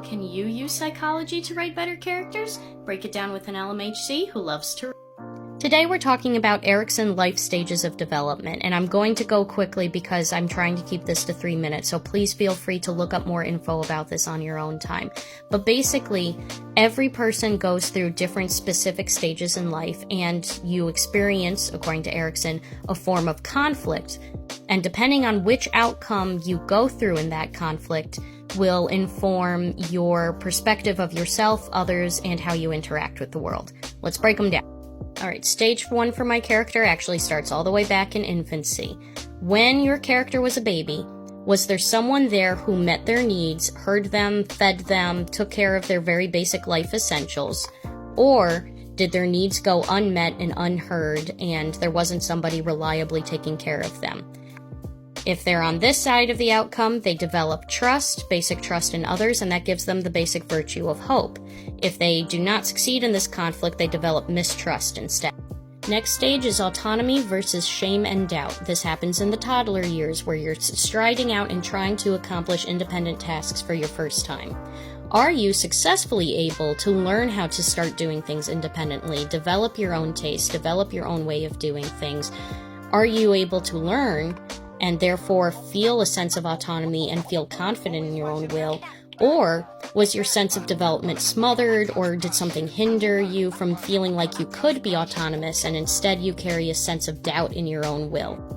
Can you use psychology to write better characters? Break it down with an LMHC who loves to read. Today we're talking about Erikson life stages of development, and I'm going to go quickly because I'm trying to keep this to 3 minutes, so please feel free to look up more info about this on your own time. But basically, every person goes through different specific stages in life, and you experience, according to Erikson, a form of conflict. And depending on which outcome you go through in that conflict will inform your perspective of yourself, others, and how you interact with the world. Let's break them down. Alright, stage 1 for my character actually starts all the way back in infancy. When your character was a baby, was there someone there who met their needs, heard them, fed them, took care of their very basic life essentials? Or did their needs go unmet and unheard and there wasn't somebody reliably taking care of them? If they're on this side of the outcome, they develop trust, basic trust in others, and that gives them the basic virtue of hope. If they do not succeed in this conflict, they develop mistrust instead. Next stage is autonomy versus shame and doubt. This happens in the toddler years where you're striding out and trying to accomplish independent tasks for your first time. Are you successfully able to learn how to start doing things independently, develop your own taste, develop your own way of doing things? Are you able to learn and therefore feel a sense of autonomy and feel confident in your own will? Or was your sense of development smothered, or did something hinder you from feeling like you could be autonomous and instead you carry a sense of doubt in your own will?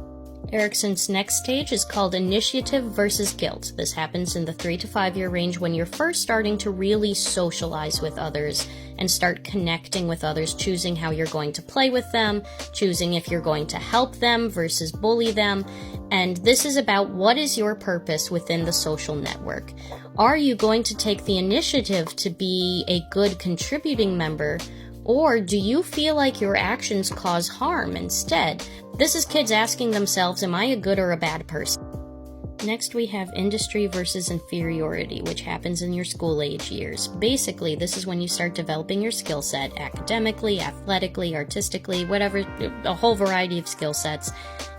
Erikson's next stage is called initiative versus guilt. This happens in the 3 to 5 year range when you're first starting to really socialize with others and start connecting with others, choosing how you're going to play with them, choosing if you're going to help them versus bully them. And this is about what is your purpose within the social network. Are you going to take the initiative to be a good contributing member, or do you feel like your actions cause harm instead? This is kids asking themselves, am I a good or a bad person? Next we have industry versus inferiority, which happens in your school age years. Basically, this is when you start developing your skill set academically, athletically, artistically, whatever, a whole variety of skill sets.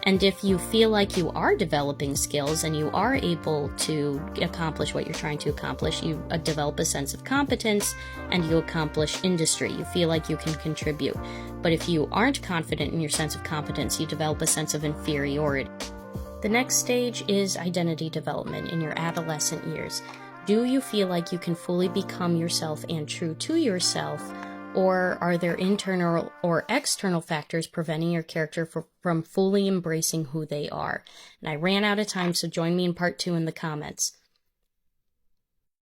And if you feel like you are developing skills and you are able to accomplish what you're trying to accomplish, you develop a sense of competence and you accomplish industry. You feel like you can contribute. But if you aren't confident in your sense of competence, you develop a sense of inferiority. The next stage is identity development in your adolescent years. Do you feel like you can fully become yourself and true to yourself, or are there internal or external factors preventing your character from fully embracing who they are? And I ran out of time, so join me in part 2 in the comments.